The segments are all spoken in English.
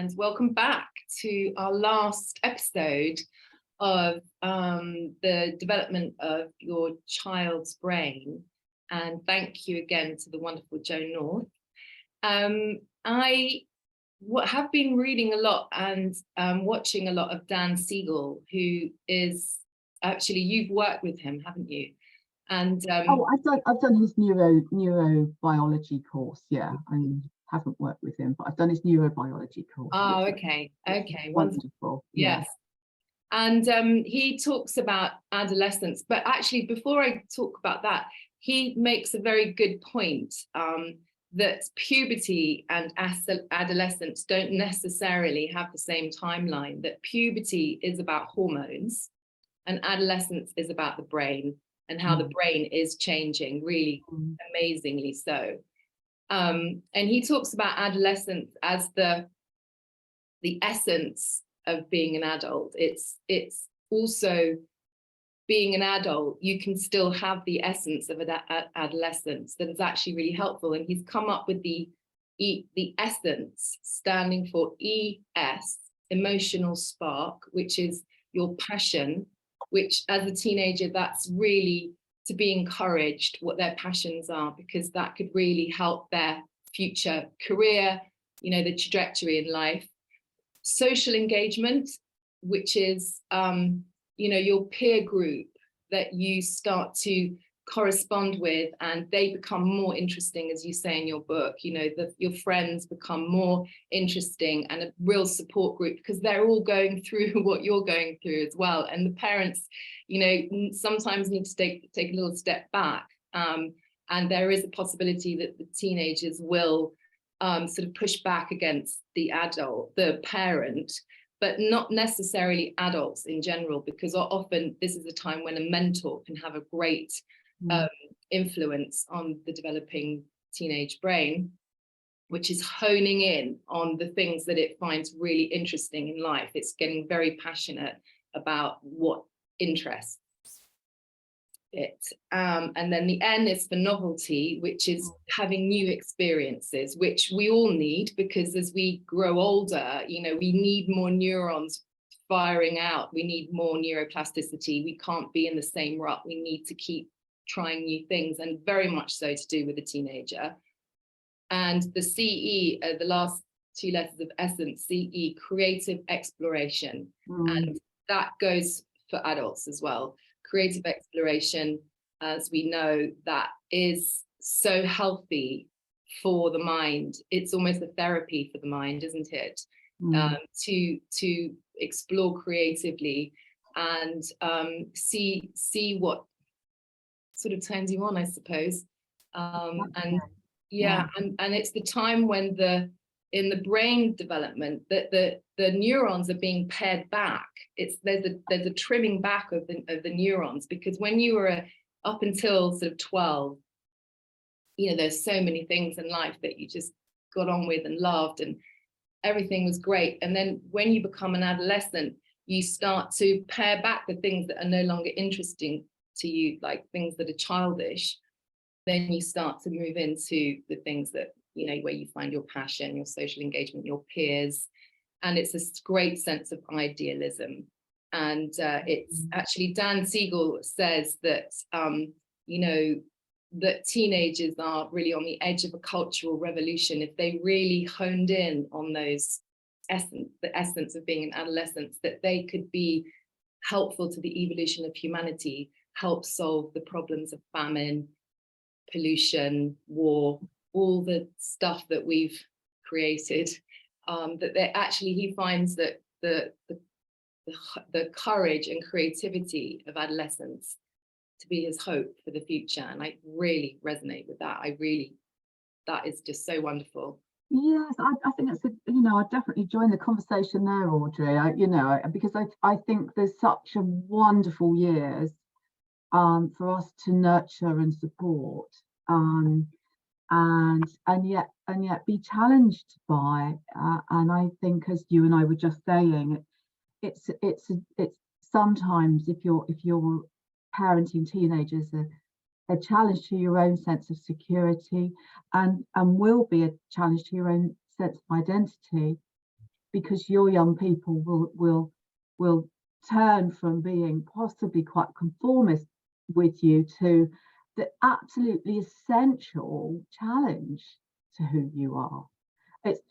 and welcome back to our last episode of the development of your child's brain. And thank you again to the wonderful Jo North. I have been reading a lot and watching a lot of Dan Siegel, who is actually, you've worked with him, haven't you? And oh, I've done his neurobiology course. Yeah, I haven't worked with him, but I've done his neurobiology course. Oh, okay, wonderful. Yes. And he talks about adolescence, but actually before I talk about that, he makes a very good point that puberty and adolescence don't necessarily have the same timeline, that puberty is about hormones and adolescence is about the brain and how the brain is changing, really amazingly so. And he talks about adolescence as the essence of being an adult. It's also being an adult, you can still have the essence of adolescence that is actually really helpful. And he's come up with the essence standing for ES, emotional spark, which is your passion, which as a teenager, that's really to be encouraged what their passions are, because that could really help their future career, you know, the trajectory in life. Social engagement, which is, you know, your peer group that you start to correspond with, and they become more interesting, as you say in your book, you know, your friends become more interesting and a real support group because they're all going through what you're going through as well. And the parents, you know, sometimes need to take a little step back. And there is a possibility that the teenagers will sort of push back against the parent, but not necessarily adults in general, because often this is a time when a mentor can have a great influence on the developing teenage brain, which is honing in on the things that it finds really interesting in life. It's getting very passionate about what interests it. And then the N is for novelty, which is having new experiences, which we all need, because as we grow older, you know, we need more neurons firing out. We need more neuroplasticity. We can't be in the same rut. We need to keep trying new things, and very much so to do with a teenager. And the CE, the last two letters of essence, CE, creative exploration. And that goes for adults as well. Creative exploration, as we know, that is so healthy for the mind. It's almost a therapy for the mind, isn't it? To explore creatively and see what sort of turns you on, I suppose. And it's the time when in the brain development that the neurons are being pared back. There's a trimming back of the neurons, because when you were up until sort of 12, you know, there's so many things in life that you just got on with and loved and everything was great. And then when you become an adolescent, you start to pare back the things that are no longer interesting to you, like things that are childish. Then you start to move into the things that, you know, where you find your passion, your social engagement, your peers. And it's this great sense of idealism. And it's actually, Dan Siegel says that, you know, that teenagers are really on the edge of a cultural revolution if they really honed in on those the essence of being an adolescent, that they could be helpful to the evolution of humanity, help solve the problems of famine, pollution, war, all the stuff that we've created. That they actually, he finds that the courage and creativity of adolescence to be his hope for the future. And I really resonate with that. That is just so wonderful. Yes, I think it's, you know, I definitely join the conversation there, Audrey. You know, because I think there's such a wonderful years for us to nurture and support, and yet be challenged by. And I think, as you and I were just saying, it's sometimes if you're parenting teenagers, a challenge to your own sense of security, and will be a challenge to your own sense of identity. because your young people will turn from being possibly quite conformist with you to the absolutely essential challenge to who you are.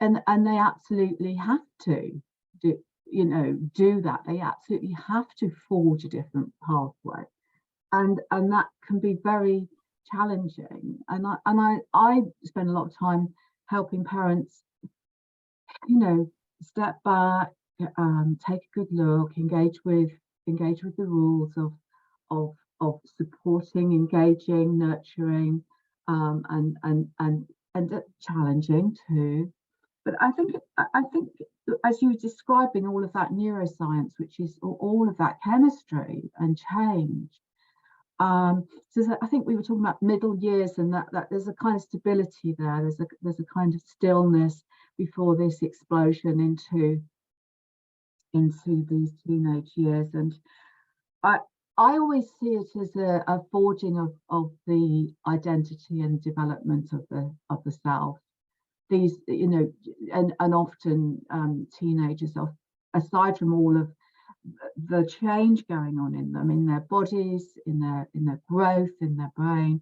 And they absolutely have to do that. They absolutely have to forge a different pathway, and that can be very challenging. And I spend a lot of time helping parents, step back, take a good look, engage with the rules of supporting, engaging, nurturing, and challenging too. But I think as you were describing all of that neuroscience, which is all of that chemistry and change. So I think we were talking about middle years, and that there's a kind of stability there. There's a kind of stillness before this explosion into these teenage years. And I always see it as a forging of the identity and development of the self. These, and often teenagers, aside from all of the change going on in them, in their bodies, in their growth, in their brain,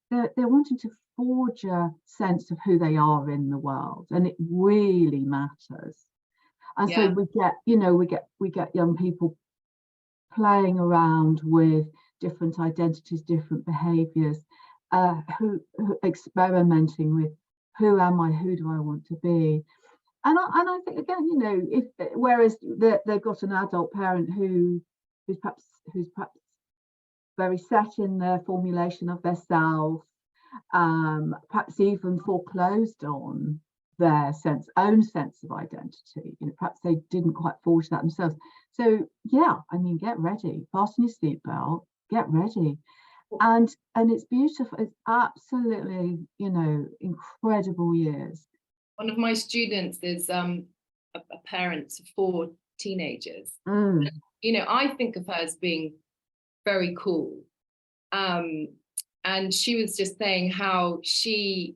they're wanting to forge a sense of who they are in the world, and it really matters. And so we get young people playing around with different identities, different behaviors, who experimenting with who am I, who do I want to be. And I think, again, whereas they've got an adult parent who's perhaps very set in their formulation of their self, perhaps even foreclosed on their own sense of identity. Perhaps they didn't quite forge that themselves. So get ready, fasten your seatbelt, get ready. And it's beautiful. It's absolutely, incredible years. One of my students is a parent of 4 teenagers. And, I think of her as being very cool. And she was just saying how she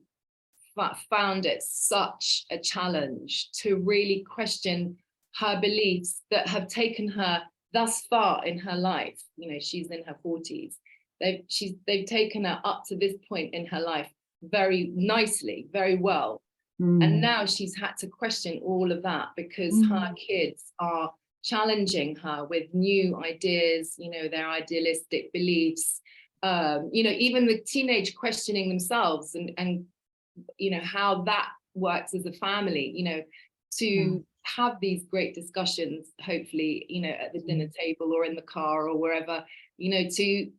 found it such a challenge to really question her beliefs that have taken her thus far in her life. She's in her 40s. They've taken her up to this point in her life very nicely, very well. And now she's had to question all of that because her kids are challenging her with new ideas, their idealistic beliefs, even the teenage questioning themselves and how that works as a family, to have these great discussions, hopefully, at the dinner table or in the car or wherever, to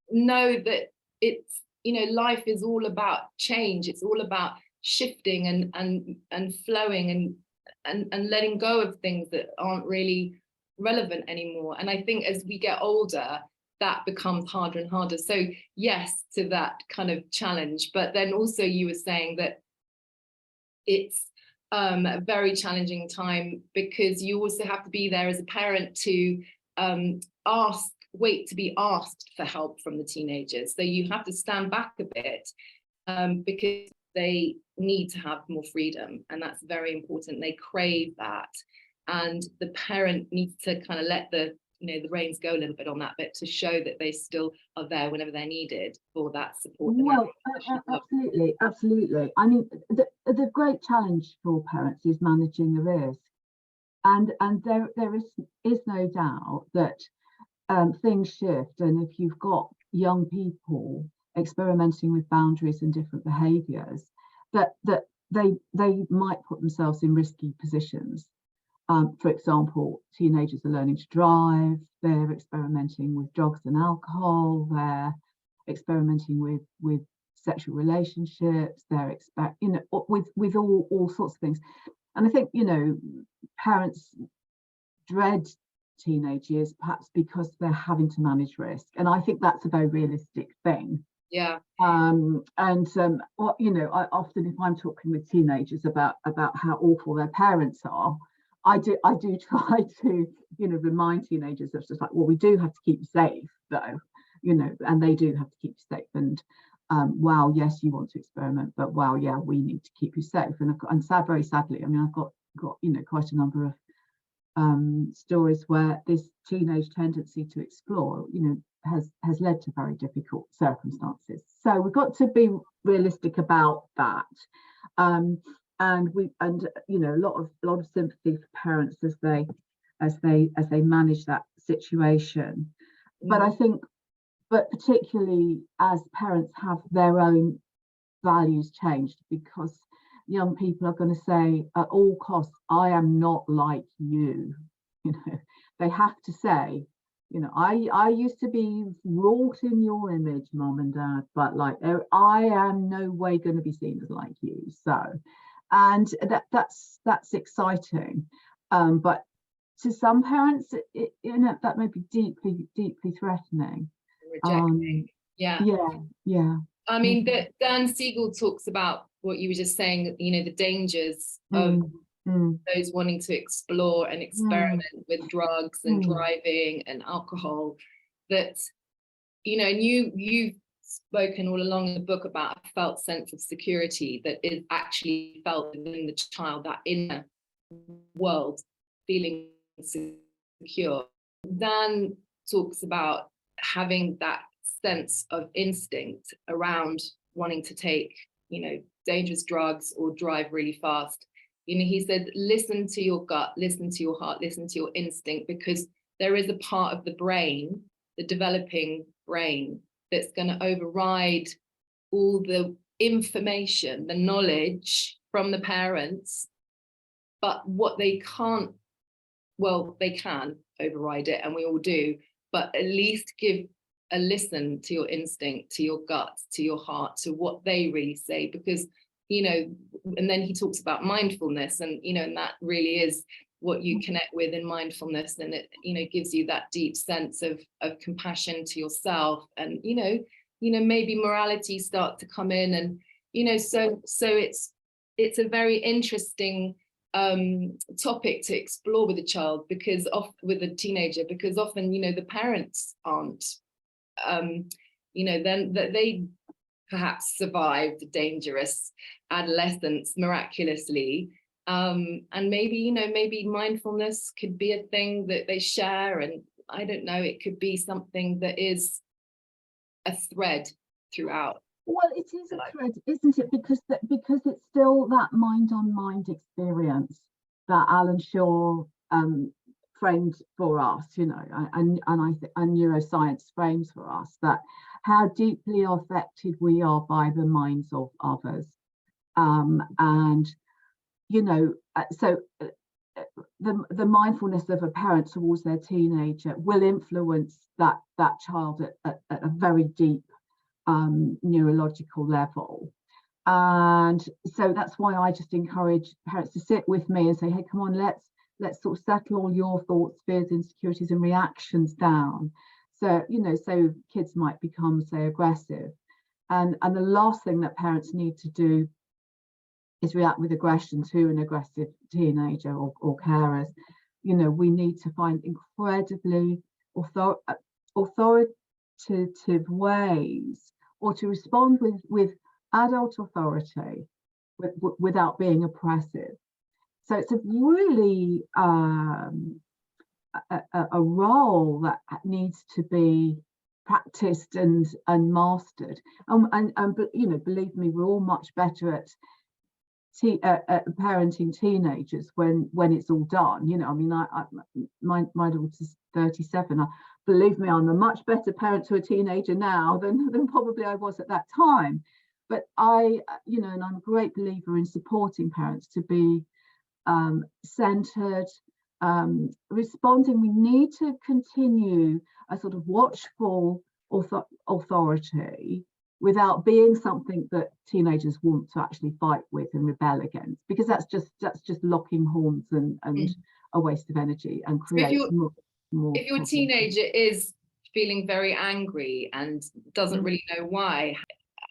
know that it's, life is all about change. It's all about shifting and flowing and letting go of things that aren't really relevant anymore. And I think as we get older, that becomes harder and harder. So yes, to that kind of challenge, but then also you were saying that it's a very challenging time because you also have to be there as a parent to wait to be asked for help from the teenagers. So you have to stand back a bit because they need to have more freedom, and that's very important. They crave that, and the parent needs to kind of let the reins go a little bit on that bit to show that they still are there whenever they're needed for that support. Well, absolutely. I mean, the great challenge for parents is managing the risk, and there is no doubt that things shift, and if you've got young people experimenting with boundaries and different behaviours, that they might put themselves in risky positions. For example, teenagers are learning to drive, they're experimenting with drugs and alcohol, they're experimenting with sexual relationships, they're with all sorts of things. And I think, parents dread teenage years perhaps because they're having to manage risk, and I think that's a very realistic thing. I often, if I'm talking with teenagers about how awful their parents are, I do try to remind teenagers of just like, well, we do have to keep you safe though, and they do have to keep you safe, and wow, yes, you want to experiment, but wow, yeah, we need to keep you safe. And very sadly, I mean, I've got got, you know, quite a number of stories where this teenage tendency to explore, you know, has led to very difficult circumstances. So we've got to be realistic about that. And you know, a lot of sympathy for parents as they manage that situation. But I think, but particularly as parents have their own values changed, because young people are going to say at all costs, I am not like you. You know, they have to say, you know, I used to be wrought in your image, mom and dad, but like I am no way going to be seen as like you. So, and that's exciting, but to some parents, you know, that may be deeply threatening. Rejecting. Yeah. I mean, that Dan Siegel talks about what you were just saying, you know, the dangers of those wanting to explore and experiment with drugs and driving and alcohol, that, you know, and you've spoken all along in the book about a felt sense of security that is actually felt within the child, that inner world feeling secure. Dan talks about having that sense of instinct around wanting to take, you know, dangerous drugs or drive really fast. You know, he said, listen to your gut, listen to your heart, listen to your instinct, because there is a part of the brain, the developing brain, that's going to override all the information, the knowledge from the parents. But what they can't, well, they can override it, and we all do, but at least give a listen to your instinct, to your gut, to your heart, to what they really say, because, you know, and then he talks about mindfulness, and, you know, and that really is what you connect with in mindfulness, and it, you know, gives you that deep sense of compassion to yourself, and, you know, maybe morality start to come in, and, you know, so it's a very interesting topic to explore with a child, because with a teenager, because often, you know, the parents aren't, you know, then that they perhaps survived dangerous adolescence miraculously, and maybe, you know, maybe mindfulness could be a thing that they share, and I don't know, it could be something that is a thread throughout. Well, it is a thread, isn't it? Because it's still that mind-on-mind experience that Alan Schore framed for us, you know, and neuroscience frames for us, that how deeply affected we are by the minds of others, and, you know, so the mindfulness of a parent towards their teenager will influence that child at a very deep neurological level. And so that's why I just encourage parents to sit with me and say, hey, come on, let's sort of settle all your thoughts, fears, insecurities and reactions down. So, you know, so kids might become, say, aggressive, and the last thing that parents need to do is react with aggression to an aggressive teenager or carers. You know, we need to find incredibly authoritative ways, or to respond with adult authority without being oppressive. So it's a really a role that needs to be practiced and mastered. And but, you know, believe me, we're all much better at parenting teenagers when it's all done. You know, I mean, my daughter's 37. Believe me, I'm a much better parent to a teenager now than probably I was at that time. But you know, and I'm a great believer in supporting parents to be centered, responding. We need to continue a sort of watchful authority without being something that teenagers want to actually fight with and rebel against, because that's just locking horns and a waste of energy, and creates more. If your teenager is feeling very angry and doesn't really know why,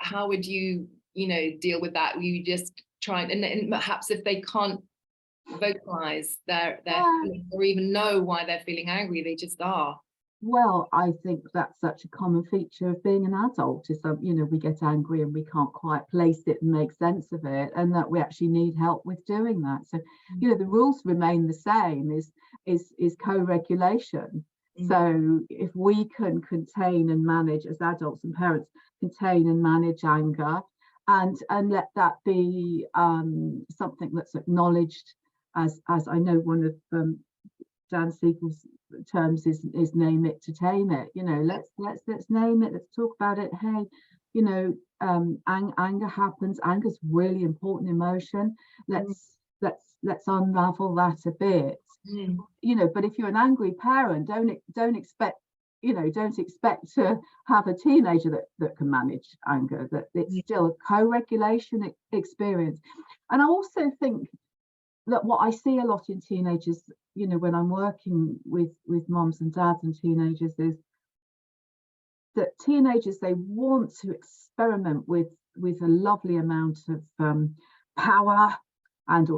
how would you, you know, deal with that? You just try and perhaps if they can't vocalize their feelings or even know why they're feeling angry, they just are. Well, I think that's such a common feature of being an adult is that, we get angry and we can't quite place it and make sense of it, and that we actually need help with doing that. So, the rules remain the same, is co-regulation. So if we can contain and manage, as adults and parents, contain and manage anger, and let that be something that's acknowledged, as I know one of Dan Siegel's terms is name it to tame it. Let's name it. Let's talk about it. Hey, anger happens. Anger's really important emotion. Let's unravel that a bit. But if you're an angry parent, don't expect to have a teenager that can manage anger. That it's still a co-regulation experience. And I also think that what I see a lot in teenagers, when I'm working with moms and dads and teenagers, is that teenagers, they want to experiment with a lovely amount of power, and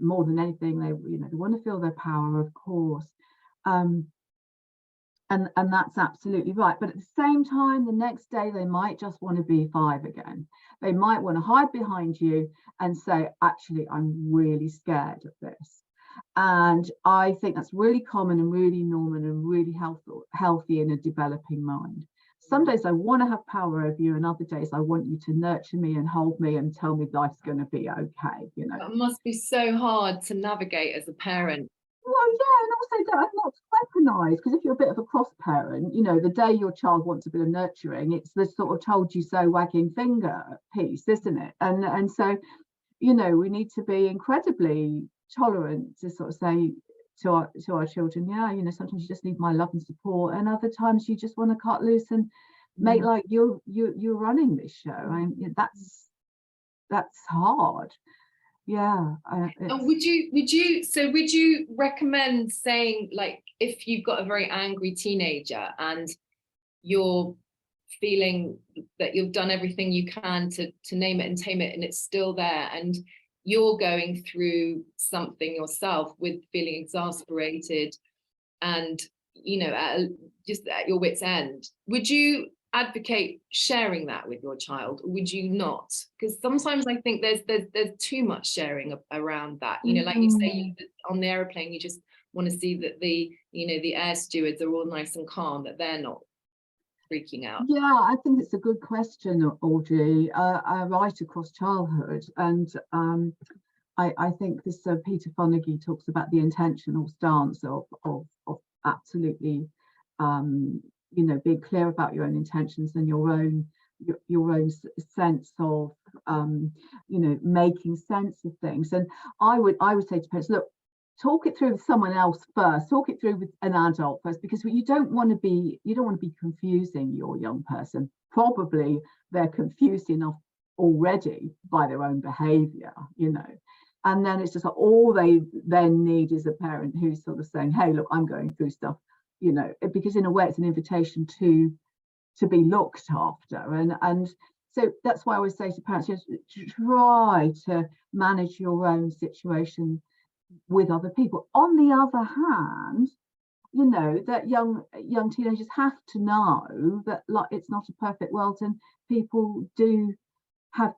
more than anything, they want to feel their power, of course, and that's absolutely right. But at the same time, the next day they might just want to be 5 again. They might want to hide behind you and say, actually, I'm really scared of this. And I think that's really common and really normal and really healthy in a developing mind. Some days I want to have power over you, and other days I want you to nurture me and hold me and tell me life's going to be okay. It must be so hard to navigate as a parent. Well, yeah, and also not to weaponize, because if you're a bit of a cross parent, the day your child wants a bit of nurturing, it's the sort of told you so wagging finger piece, isn't it? And so, we need to be incredibly tolerant to sort of say to our children, sometimes you just need my love and support, and other times you just want to cut loose and make like you're running this show. I mean, that's hard. Yeah. And would you recommend saying, like, if you've got a very angry teenager and you're feeling that you've done everything you can to name it and tame it, and it's still there, and you're going through something yourself with feeling exasperated and just at your wit's end, would you advocate sharing that with your child, or would you not? Because sometimes I think there's too much sharing around that. Like you say, on the airplane, you just want to see that the air stewards are all nice and calm, that they're not freaking out. Yeah, I think it's a good question, Audrey. Right across childhood, and I think this Peter Fonagy talks about the intentional stance of absolutely being clear about your own intentions and your own sense of making sense of things. And I would say to parents, look, talk it through with someone else first, talk it through with an adult first, because you don't want to be confusing your young person. Probably they're confused enough already by their own behavior, and then it's just like all they then need is a parent who's sort of saying, hey, look, I'm going through stuff, because in a way it's an invitation to be looked after. And so that's why I always say to parents, try to manage your own situation with other people. On the other hand, that young teenagers have to know that, like, it's not a perfect world, and people do have,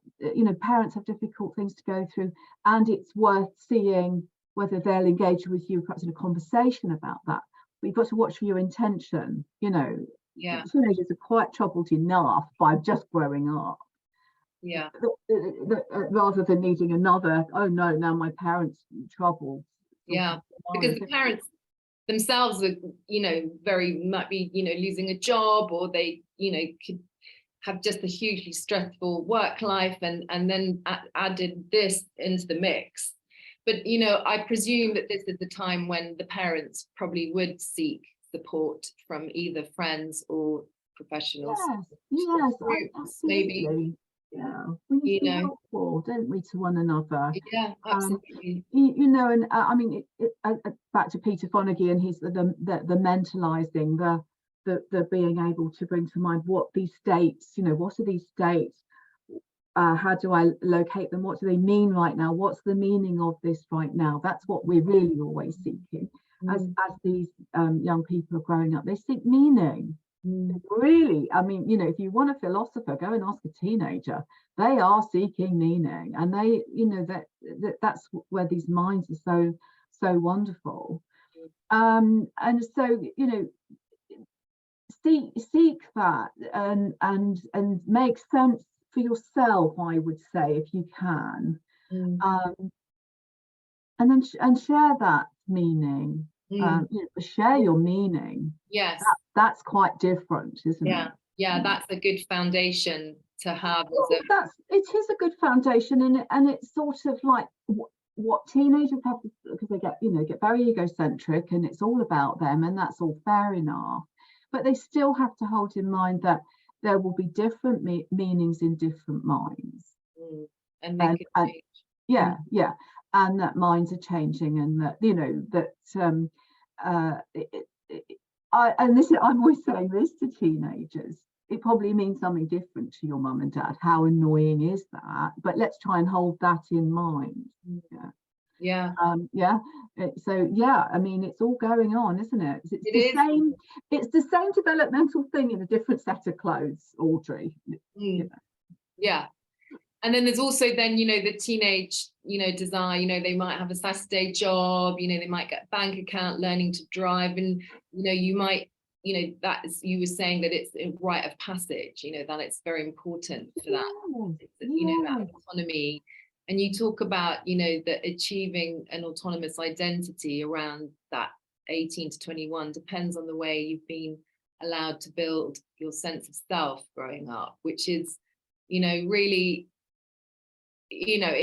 parents have difficult things to go through, and it's worth seeing whether they'll engage with you perhaps in a conversation about that. But you've got to watch for your intention. Yeah. Teenagers are quite troubled enough by just growing up. Yeah. Rather than needing another, oh no, now my parents in trouble. Yeah, because the parents themselves are, might be, losing a job, or they, could have just a hugely stressful work life, and then added this into the mix. But, I presume that this is the time when the parents probably would seek support from either friends or professionals. Yes, Groups, maybe. Yeah, we need to be helpful, don't we, to one another? Yeah, absolutely. And I mean, back to Peter Fonagy and his the mentalizing, the being able to bring to mind what these states, what are these states? How do I locate them? What do they mean right now? What's the meaning of this right now? That's what we're really always seeking. as these young people are growing up. They seek meaning. Really, I mean, you know, if you want a philosopher, go and ask a teenager. They are seeking meaning, and they, you know, that's where these minds are so wonderful. And so, you know, seek that and make sense for yourself, I would say, if you can, and then share that meaning. You know, share your meaning. Yes, that's quite different, isn't it? Yeah, that's a good foundation to have. It is a good foundation, and it's sort of like what teenagers have, because they get very egocentric, and it's all about them, and that's all fair enough. But they still have to hold in mind that there will be different meanings in different minds, and they could change. Yeah, and that minds are changing, and that, you know, that I'm always saying this to teenagers. It probably means something different to your mum and dad. How annoying is that? But let's try and hold that in mind. So yeah, I mean, it's all going on, isn't it? It's the same developmental thing in a different set of clothes, Audrey. Yeah. And then there's also then, you know, the teenage, you know, desire, you know, they might have a Saturday job, you know, they might get a bank account, learning to drive, and, you know, you might, you know, that's, you were saying that it's a rite of passage, you know, that it's very important for that, you know, that autonomy. And you talk about, you know, that achieving an autonomous identity around that 18 to 21 depends on the way you've been allowed to build your sense of self growing up, which is, you know, really, you know,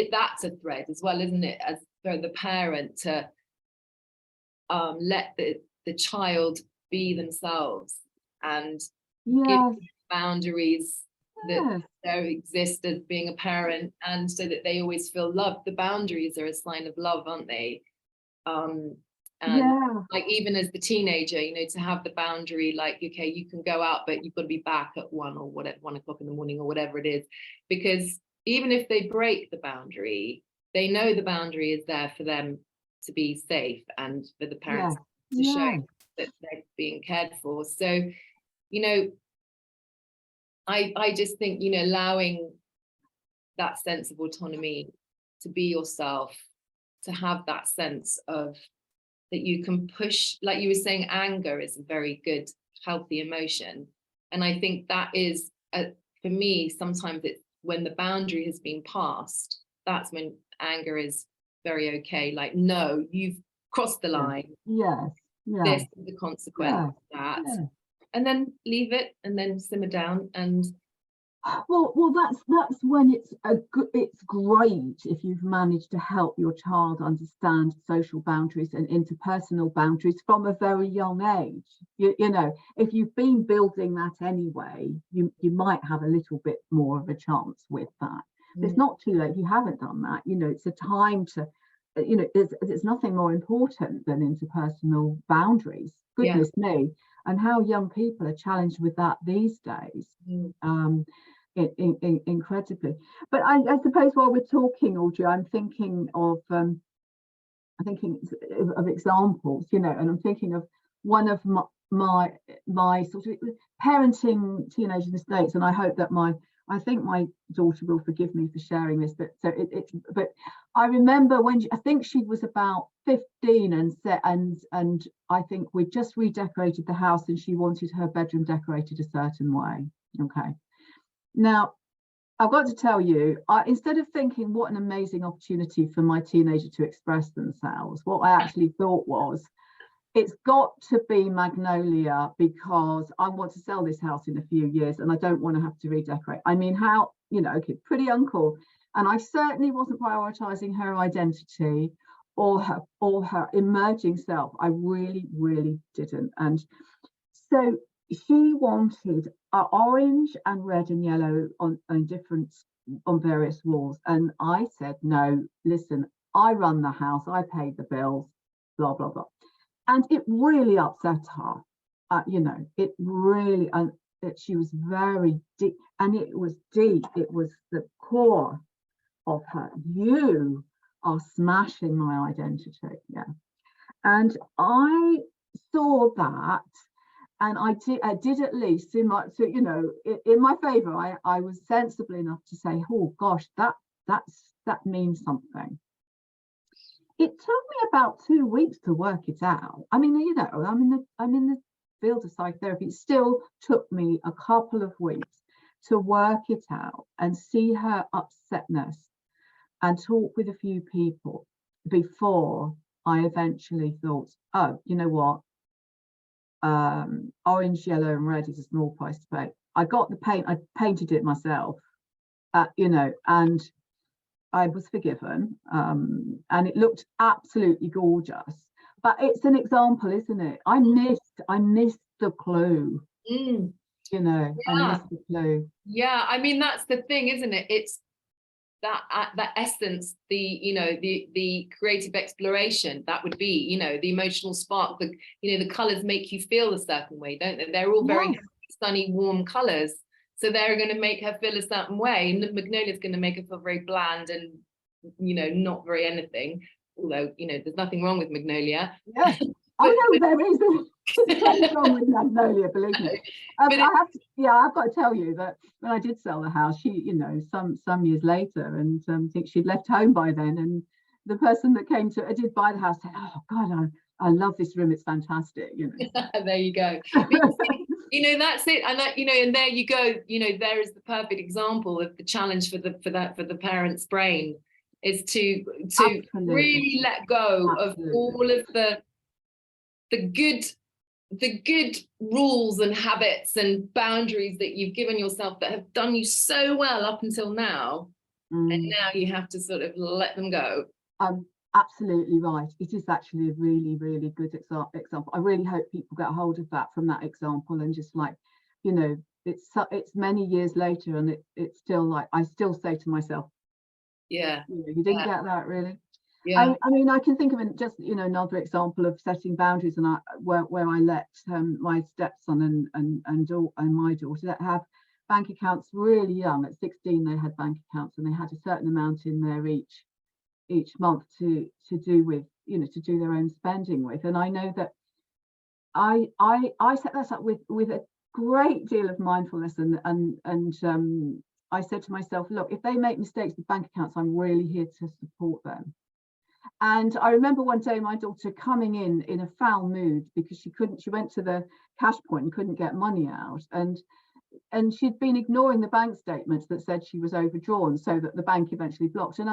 that's a thread as well, isn't it, as for the parent to let the child be themselves and give boundaries that there exist as being a parent, and so that they always feel loved. The boundaries are a sign of love, aren't they? Like, even as the teenager, you know, to have the boundary, like, okay, you can go out, but you've got to be back at 1 o'clock in the morning, or whatever it is, because even if they break the boundary, they know the boundary is there for them to be safe, and for the parents to show that they're being cared for. So, you know, I just think, you know, allowing that sense of autonomy, to be yourself, to have that sense of that you can push, like you were saying, anger is a very good, healthy emotion. And I think that is, for me, sometimes it's when the boundary has been passed, that's when anger is very okay. Like, no, you've crossed the line. This is the consequence of that. And then leave it, and then simmer down. And well, that's when it's great if you've managed to help your child understand social boundaries and interpersonal boundaries from a very young age. You know, if you've been building that anyway, you might have a little bit more of a chance with that. It's not too late if you haven't done that. You know, it's a time to, you know, there's nothing more important than interpersonal boundaries. Goodness me. And how young people are challenged with that these days. Incredibly. But I suppose while we're talking, Audrey, I'm thinking of examples, you know, and I'm thinking of one of my sort of parenting teenagers in the States, and I hope that I think my daughter will forgive me for sharing this, but but I remember when I think she was about 15, and I think we just redecorated the house, and she wanted her bedroom decorated a certain way. Okay. Now, I've got to tell you, instead of thinking what an amazing opportunity for my teenager to express themselves, what I actually thought was, it's got to be Magnolia, because I want to sell this house in a few years and I don't want to have to redecorate. I mean, how, you know, okay, pretty uncool. And I certainly wasn't prioritizing her identity or her emerging self. I really, really didn't. And so she wanted orange and red and yellow on various walls. And I said, no, listen, I run the house, I pay the bills, blah, blah, blah. And it really upset her, you know, it really, and she was very deep, and it was deep. It was the core of her. You are smashing my identity, yeah. And I saw that, and I did at least in my, so, you know, in my favour, I was sensible enough to say, oh gosh, that means something. It took me about 2 weeks to work it out. I mean, you know, I'm in the field of psychotherapy. It still took me a couple of weeks to work it out and see her upsetness and talk with a few people before I eventually thought, oh, you know what? Orange, yellow, and red is a small price to pay. I got the paint, I painted it myself, you know, and I was forgiven, and it looked absolutely gorgeous. But it's an example, isn't it? I missed the clue. You know, I missed the clue. Yeah, I mean, that's the thing, isn't it? It's that essence, the, you know, the creative exploration, that would be, you know, the emotional spark, the, you know, the colors make you feel a certain way, don't they? They're all very sunny, warm colors. So they're going to make her feel a certain way. And the Magnolia is going to make her feel very bland and, you know, not very anything. Although, you know, there's nothing wrong with Magnolia. Yeah. Oh no, there is. There's nothing wrong with Magnolia, believe me. I have to, yeah, I've got to tell you that when I did sell the house, she, you know, some years later, and I think she'd left home by then, and the person that came to, I did buy the house, said, oh God, I love this room, it's fantastic, you know. There you go. You know, that's it. And that, you know, and there you go, you know, there is the perfect example of the challenge for the parent's brain, is to really let go of all of the good rules and habits and boundaries that you've given yourself that have done you so well up until now. And now you have to sort of let them go. Absolutely right. It is actually a really, really good example. I really hope people get hold of that from that example, and just like, you know, it's many years later, and it's still like, I still say to myself, yeah, you didn't get that, really. Yeah. I mean, I can think of just, you know, another example of setting boundaries, and where I let my stepson and my daughter have bank accounts really young. At 16, they had bank accounts, and they had a certain amount in there each month to do with, you know, to do their own spending with. And I know that I set that up with a great deal of mindfulness, and I said to myself, look, if they make mistakes with bank accounts, I'm really here to support them. And I remember one day my daughter coming in a foul mood because she went to the cash point and couldn't get money out, and she'd been ignoring the bank statements that said she was overdrawn, so that the bank eventually blocked. And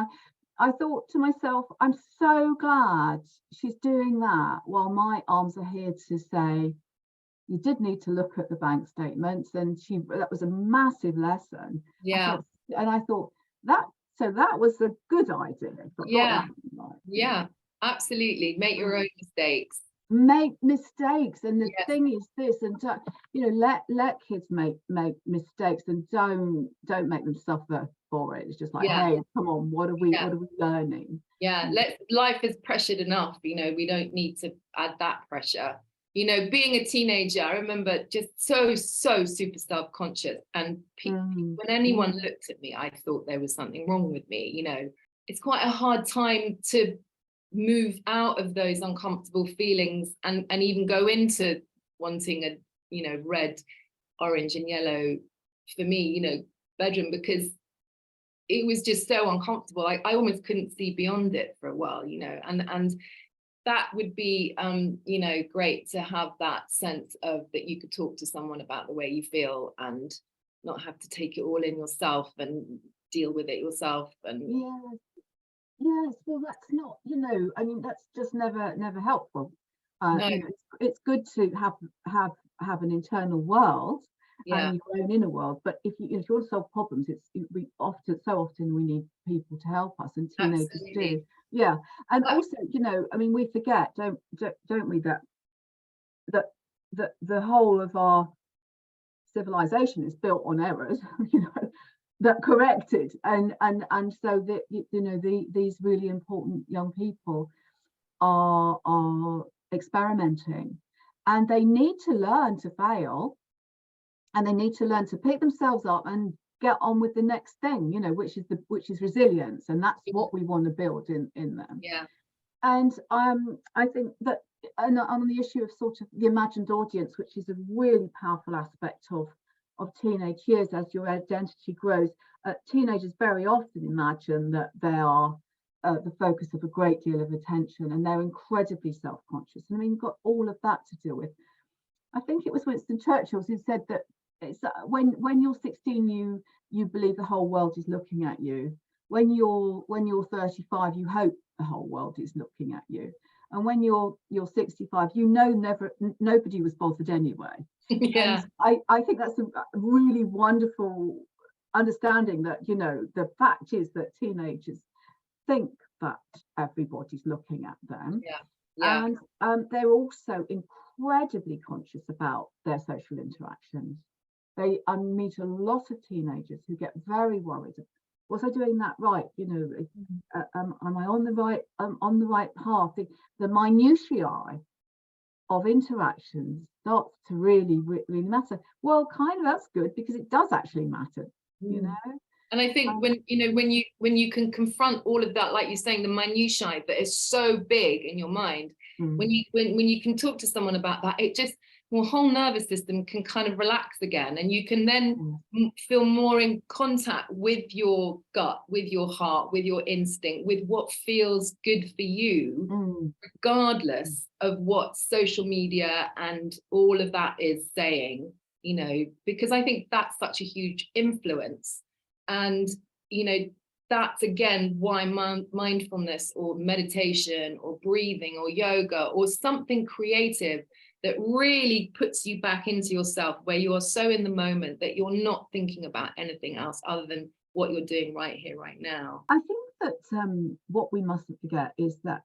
I thought to myself, I'm so glad she's doing that, while my arms are here to say, you did need to look at the bank statements. And that was a massive lesson. Yeah. And I thought that was a good idea. Yeah. Yeah, absolutely. Make your own mistakes. Make mistakes. And the thing is this, and you know, let kids make mistakes, and don't make them suffer for it. It's just like, hey, come on, what are we learning? Yeah, life is pressured enough, you know, we don't need to add that pressure. You know, being a teenager, I remember just so super self-conscious, and when anyone looked at me, I thought there was something wrong with me. You know, it's quite a hard time to move out of those uncomfortable feelings and even go into wanting a, you know, red, orange and yellow, for me, you know, bedroom, because it was just so uncomfortable. I almost couldn't see beyond it for a while, you know, and that would be, you know, great to have that sense of that you could talk to someone about the way you feel and not have to take it all in yourself and deal with it yourself. And yes, well, that's not, you know, I mean, that's just never helpful. No. You know, it's good to have an internal world and your own inner world, but if you want to solve problems, so often we need people to help us, and teenagers do. Yeah, and also, you know, I mean, we forget, don't we, that the whole of our civilization is built on errors, you know, that corrected, and so that, you know, these really important young people are experimenting, and they need to learn to fail, and they need to learn to pick themselves up and get on with the next thing, you know, which is resilience, and that's what we want to build in them. And I think that, and on the issue of sort of the imagined audience, which is a really powerful aspect of teenage years, as your identity grows, teenagers very often imagine that they are the focus of a great deal of attention, and they're incredibly self-conscious. And I mean, you've got all of that to deal with. I think it was Winston Churchill who said that it's when you're 16, you believe the whole world is looking at you. When you're 35, you hope the whole world is looking at you. And when you're 65, nobody was bothered anyway. Yeah. And I think that's a really wonderful understanding that, the fact is that teenagers think that everybody's looking at them. Yeah. Yeah. And they're also incredibly conscious about their social interactions. I meet a lot of teenagers who get very worried. Was I doing that right? Am I on the right path? The minutiae of interactions starts to really matter. Well, kind of that's good, because it does actually matter, And I think when you can confront all of that, like you're saying, the minutiae that is so big in your mind, when you can talk to someone about that, it just, your whole nervous system can kind of relax again, and you can then feel more in contact with your gut, with your heart, with your instinct, with what feels good for you, regardless of what social media and all of that is saying, because I think that's such a huge influence. And, that's again why mindfulness or meditation or breathing or yoga or something creative that really puts you back into yourself, where you are so in the moment that you're not thinking about anything else other than what you're doing right here, right now. I think that what we mustn't forget is that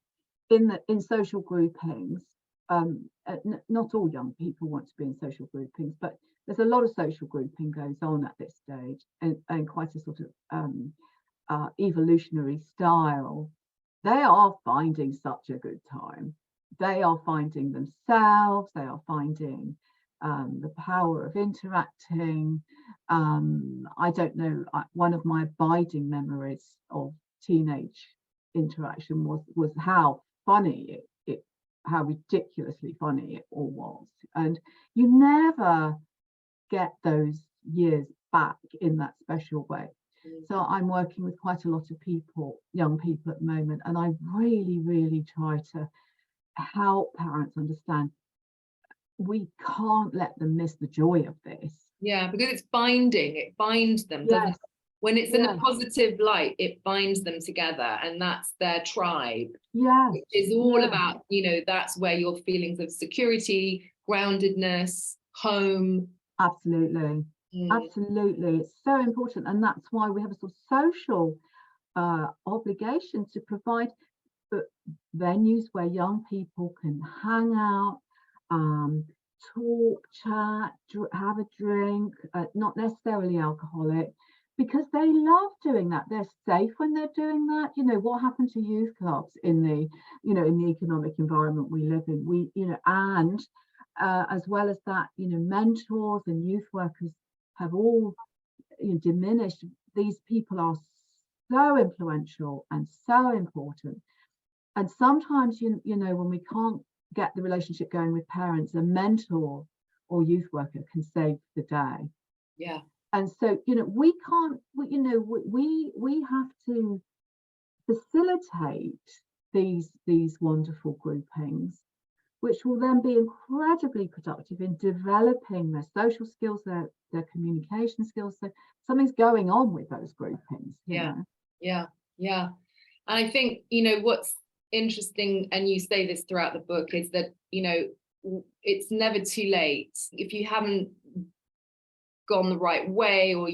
in social groupings, not all young people want to be in social groupings, but there's a lot of social grouping goes on at this stage, and quite a sort of evolutionary style. They are finding such a good time. They are finding themselves. They are finding the power of interacting. I don't know. One of my abiding memories of teenage interaction was how funny how ridiculously funny it all was. And you never get those years back in that special way. So I'm working with quite a lot of young people at the moment, and I really, really try to help parents understand we can't let them miss the joy of this. Yeah, because it's binding. It binds them, doesn't it? When it's in a positive light, it binds them together, and that's their tribe. Yeah, which is all about, that's where your feelings of security, groundedness, home. Absolutely. Absolutely. It's so important. And that's why we have a sort of social obligation to provide venues where young people can hang out, talk, chat, have a drink, not necessarily alcoholic, because they love doing that. They're safe when they're doing that. What happened to youth clubs in the economic environment we live in? And as well as that, mentors and youth workers have all diminished. These people are so influential and so important. And sometimes, when we can't get the relationship going with parents, a mentor or youth worker can save the day. Yeah. And so, we can't, we have to facilitate these wonderful groupings, which will then be incredibly productive in developing their social skills, their communication skills. So something's going on with those groupings. Yeah. And I think, what's interesting, and you say this throughout the book, is that, it's never too late. If you haven't gone the right way, or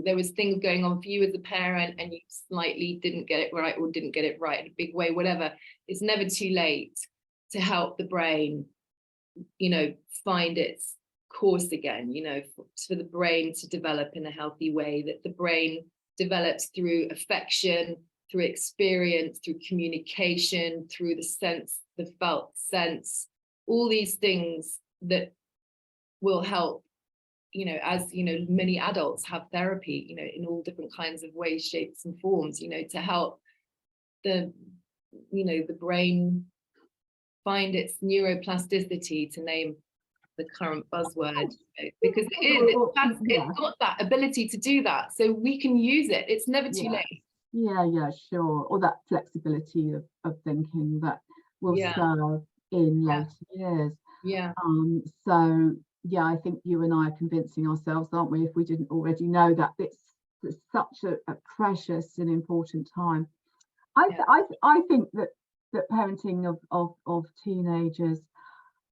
there was things going on for you as a parent and you slightly didn't get it right, or didn't get it right in a big way, whatever, it's never too late to help the brain, find its course again, for the brain to develop in a healthy way, that the brain develops through affection, through experience, through communication, through the felt sense, all these things that will help, as many adults have therapy, in all different kinds of ways, shapes and forms, to help the you know, the brain find its neuroplasticity, to name the current buzzword, because it's got that ability to do that, so we can use it. It's never too late. Yeah, sure. Or that flexibility of thinking that will serve in later years. So yeah, I think you and I are convincing ourselves, aren't we, if we didn't already know that it's such a precious and important time. I think that parenting of teenagers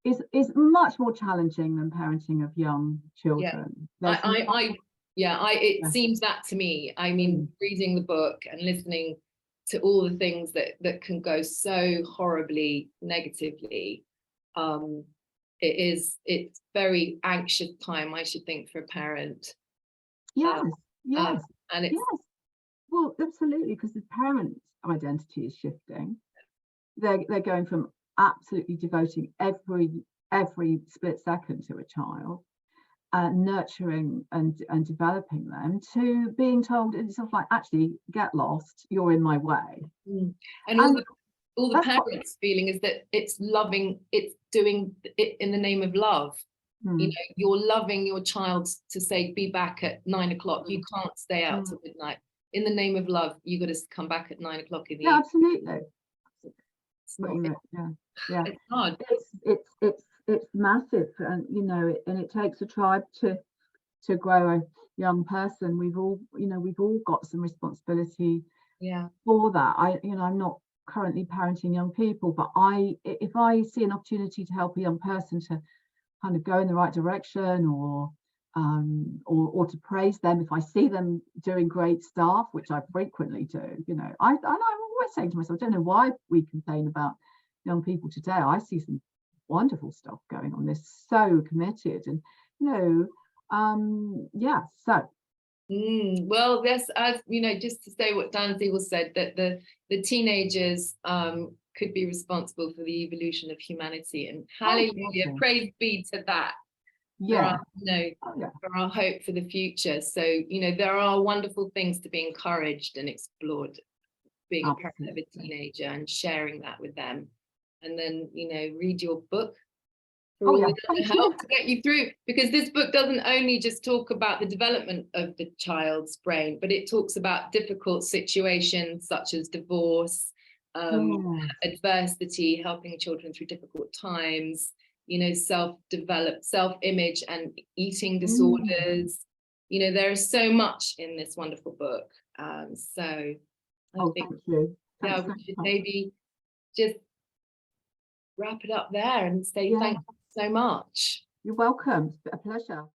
is much more challenging than parenting of young children. It seems that to me. I mean, reading the book and listening to all the things that can go so horribly negatively, it's very anxious time, I should think, for a parent. And it's well, absolutely, because the parent's identity is shifting. They're going from absolutely devoting every split second to a child, nurturing and developing them, to being told it's sort of like, actually, get lost, you're in my way. And all the parents feeling is that it's loving, it's doing it in the name of love. You know, you're loving your child to say, be back at 9 o'clock. You can't stay out till midnight. In the name of love, you got to come back at 9 o'clock in the evening. Absolutely. It's hard. It's massive, and you know, and it takes a tribe to grow a young person. We've all got some responsibility for that. I'm not currently parenting young people, but if I see an opportunity to help a young person to kind of go in the right direction, or to praise them if I see them doing great stuff, which I frequently do, you know, I'm always saying to myself, I don't know why we complain about young people today. I see some wonderful stuff going on. They're so committed, and you know, so well, yes, as you know, just to say what Dan Siegel said, that the teenagers could be responsible for the evolution of humanity, and hallelujah, praise be to that. For our hope for the future. So, you know, there are wonderful things to be encouraged and explored, being a parent of a teenager and sharing that with them. And then, you know, read your book for all the help to get you through, because this book doesn't only just talk about the development of the child's brain, but it talks about difficult situations such as divorce, adversity, helping children through difficult times, you know, self-image and eating disorders. You know, there is so much in this wonderful book. So I think, we should maybe just wrap it up there and say thank you so much. You're welcome. It's a pleasure.